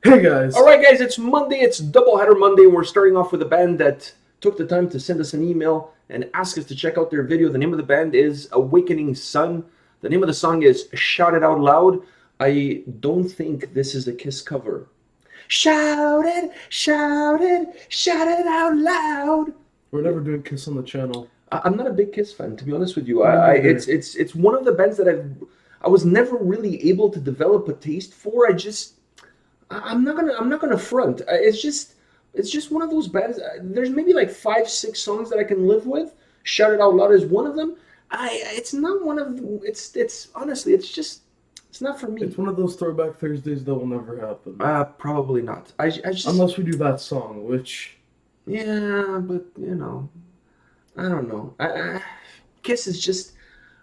Hey guys. All right, guys, it's Monday. It's Doubleheader Monday. We're starting off with a band that took the time to send us an email and ask us to check out their video. The name of the band is Awakening Sun. The name of the song is Shout It Out Loud. I don't think this is a Kiss cover. Shout it, shout it, shout it out loud. We're never doing Kiss on the channel. I'm not a big Kiss fan, to be honest with you. Me neither. It's one of the bands that I was never really able to develop a taste for. I'm not gonna front. It's just one of those bands. There's maybe like 5-6 songs that I can live with. Shout It Out Loud is one of them. It's not one of the, it's honestly it's not for me. It's one of those Throwback Thursdays that will never happen. Probably not. I just Unless we do that song, which yeah, but I don't know. Kiss is just.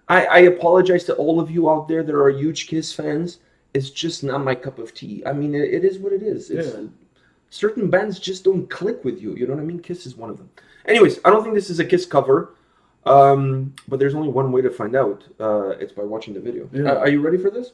I apologize to all of you out there that are huge Kiss fans. It's just not my cup of tea. I mean, it is what it is. Certain bands just don't click with you. You know what I mean? Kiss is one of them. Anyways, I don't think this is a Kiss cover. But there's only one way to find out. It's by watching the video. Yeah. Are you ready for this?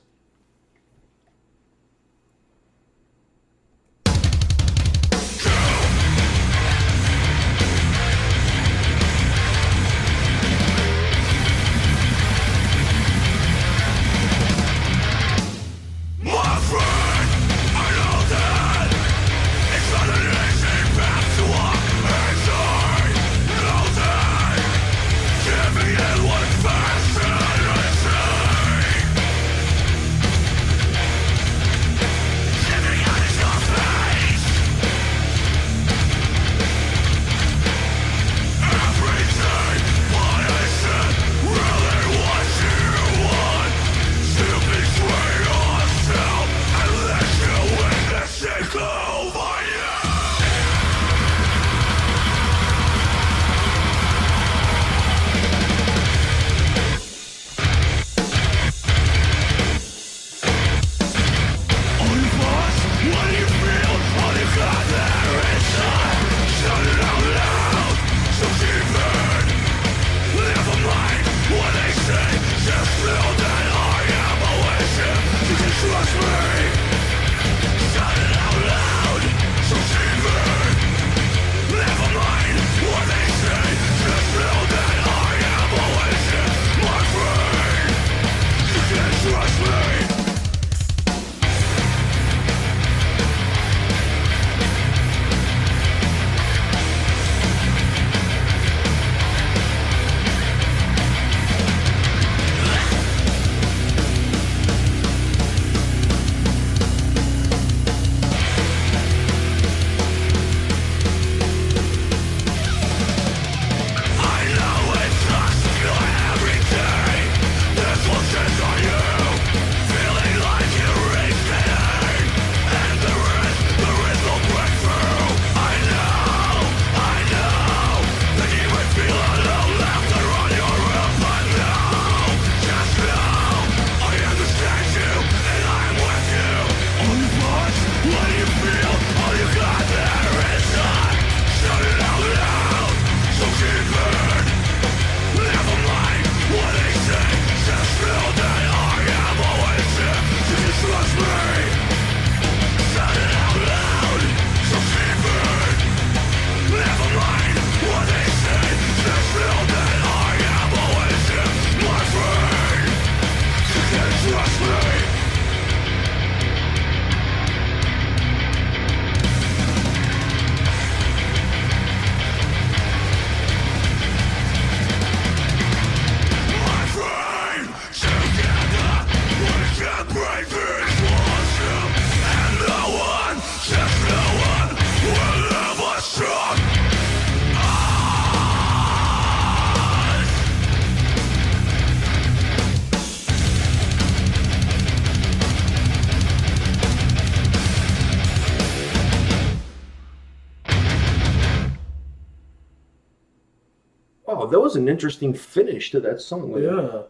Oh, that was an interesting finish to that song. yeah.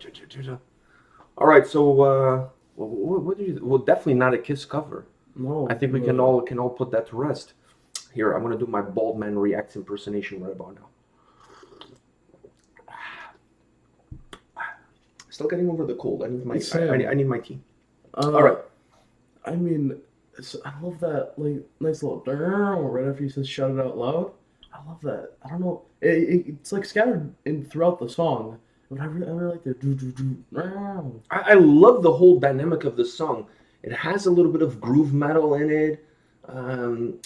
All right, so what do you? Well, definitely not a Kiss cover. No. I think we can all put that to rest. Here, I'm gonna do my bald man reacts impersonation right about now. Still getting over the cold. I need my Same. I need my tea. All right. I mean, I love that like nice little right after he says shout it out loud. I love that. I don't know. It's like scattered in throughout the song, but I really like the do do do. I love the whole dynamic of the song. It has a little bit of groove metal in it, um,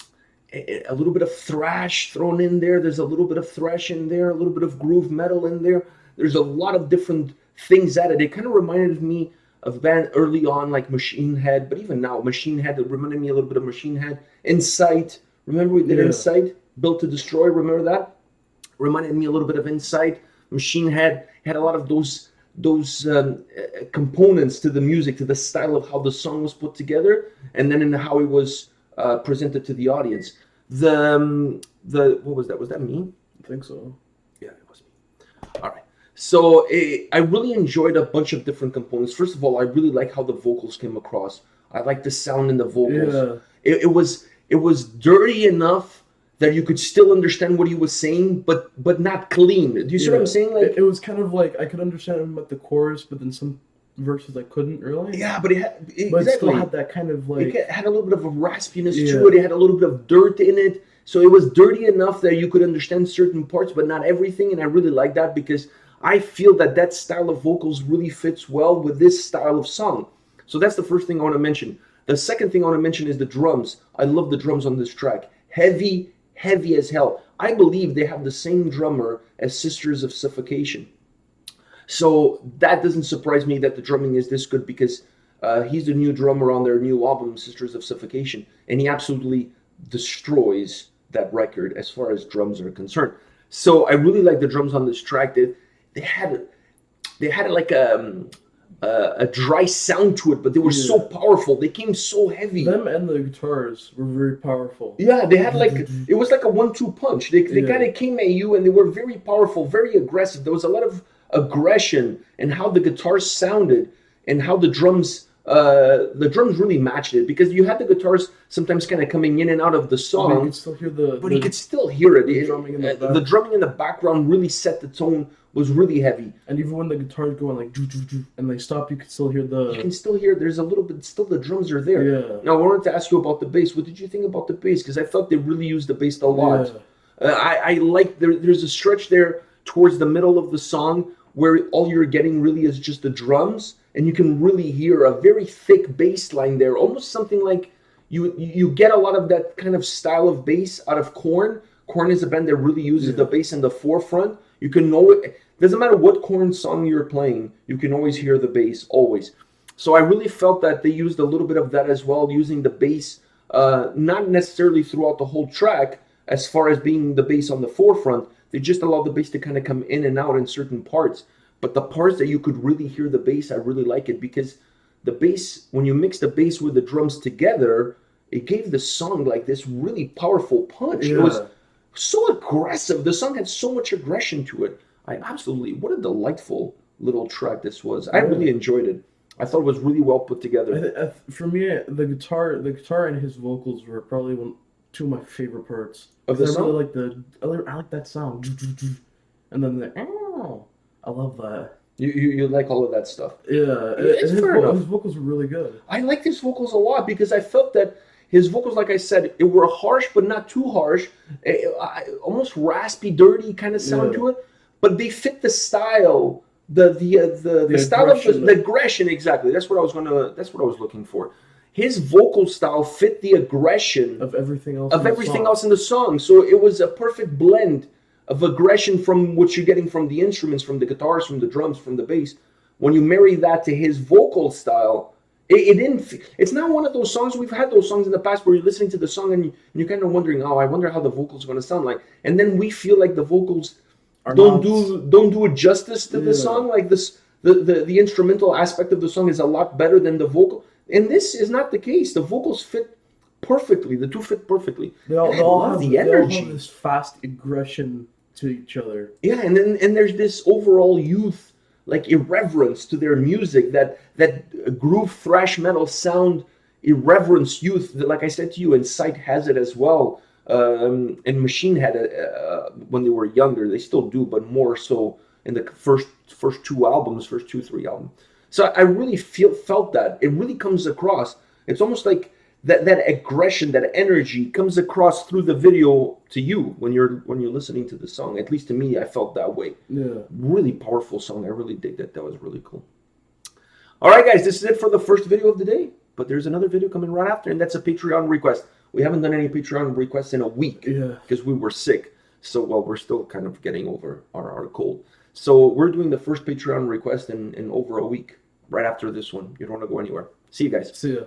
a little bit of thrash thrown in there. There's a little bit of thrash in there, a little bit of groove metal in there. There's a lot of different things at it. It kind of reminded me of a band early on like Machine Head, but even now, Machine Head, it reminded me a little bit of Machine Head. Insight, remember we did Yeah. Insight? Built to Destroy, remember that? Reminded me a little bit of Insight. Machine Head had a lot of those components to the music, to the style of how the song was put together, and then in how it was presented to the audience. The what was that? Was that me? I think so. Yeah, it was me. All right. So I really enjoyed a bunch of different components. First of all, I really like how the vocals came across. I like the sound in the vocals. Yeah. It was dirty enough that you could still understand what he was saying, but not clean. Do you see what I'm saying? Like it was kind of like I could understand him at the chorus, but then some verses I couldn't really. yeah, but But it still exactly. had that kind of like It had a little bit of a raspiness to Yeah. it. It had a little bit of dirt in it. So it was dirty enough that you could understand certain parts, but not everything. And I really like that because I feel that that style of vocals really fits well with this style of song. So that's the first thing I want to mention. The second thing I want to mention is the drums. I love the drums on this track. Heavy, heavy as hell. I believe they have the same drummer as Sisters of Suffocation. So that doesn't surprise me that the drumming is this good because he's the new drummer on their new album, Sisters of Suffocation, and he absolutely destroys that record as far as drums are concerned. So I really like the drums on this track. They had like a dry sound to it, but they were so powerful. They came so heavy. them and the guitars were very powerful. Yeah, they had like it was like a 1-2 punch. They Yeah. kind of came at you, and they were very powerful, very aggressive. There was a lot of aggression in how the guitars sounded and how the drums really matched it because you had the guitars sometimes kind of coming in and out of the But you song, could still hear the but you could still hear it. the drumming in the back. The drumming in the background really set the tone. Was really heavy. and even when the guitars go on like doo, doo, doo, and they stop, you could still hear You can the still hear there's a little bit. Still, the drums are there. yeah. Now, I wanted to ask you about the bass. What did you think about the bass? Because I thought they really used the bass a lot. Yeah. I like there's a stretch there towards the middle of the song where all you're getting really is just the drums, and you can really hear a very thick bass line there, almost something like you get a lot of that kind of style of bass out of Korn. Korn is a band that really uses the bass in the forefront. You can know it. Doesn't matter what Korn song you're playing, you can always hear the bass, always. So I really felt that they used a little bit of that as well, using the bass, not necessarily throughout the whole track, as far as being the bass on the forefront. They just allowed the bass to kind of come in and out in certain parts. But the parts that you could really hear the bass, I really like it because the bass, when you mix the bass with the drums together, it gave the song like this really powerful punch. It was so aggressive. The song had so much aggression to it. What a delightful little track this was. I really enjoyed it. I thought it was really well put together. For me, the guitar and his vocals were probably two of my favorite parts. Of the 'Cause song? I like that sound, and then the oh, I love that. You like all of that stuff. Yeah, It's fair enough. his vocals were really good. I liked his vocals a lot because I felt that his vocals, like I said, it were harsh but not too harsh, almost raspy, dirty kind of sound to it. But they fit the style, the style aggression. of the aggression. Exactly. That's what I was looking for. His vocal style fit the aggression Of everything else. of in the everything song. else in the song. So it was a perfect blend of aggression from what you're getting from the instruments, from the guitars, from the drums, from the bass. When you marry that to his vocal style, it didn't. It's not one of those songs. We've had those songs in the past where you're listening to the song and you're kind of wondering, oh, I wonder how the vocals are going to sound like. And then we feel like the vocals don't do it justice to the song. Like this, the instrumental aspect of the song is a lot better than the vocal. And this is not the case. The vocals fit perfectly. The two fit perfectly. They all have the They all energy. have this fast aggression to each other. Yeah, and then there's this overall youth, like irreverence to their music, that groove thrash metal sound, irreverence youth. That, like I said to you, Insight has it as well, and Machine had it when they were younger. They still do, but more so in the first two, three albums. So I really felt that it really comes across. It's almost like that aggression, that energy comes across through the video to you when you're listening to the song. At least to me, I felt that way. Yeah. Really powerful song. I really dig that. That was really cool. All right, guys, this is it for the first video of the day. But there's another video coming right after, and that's a Patreon request. We haven't done any Patreon requests in a week because we were sick. So, well, we're still kind of getting over our cold. So we're doing the first Patreon request in over a week, right after this one. You don't want to go anywhere. See you guys. See ya.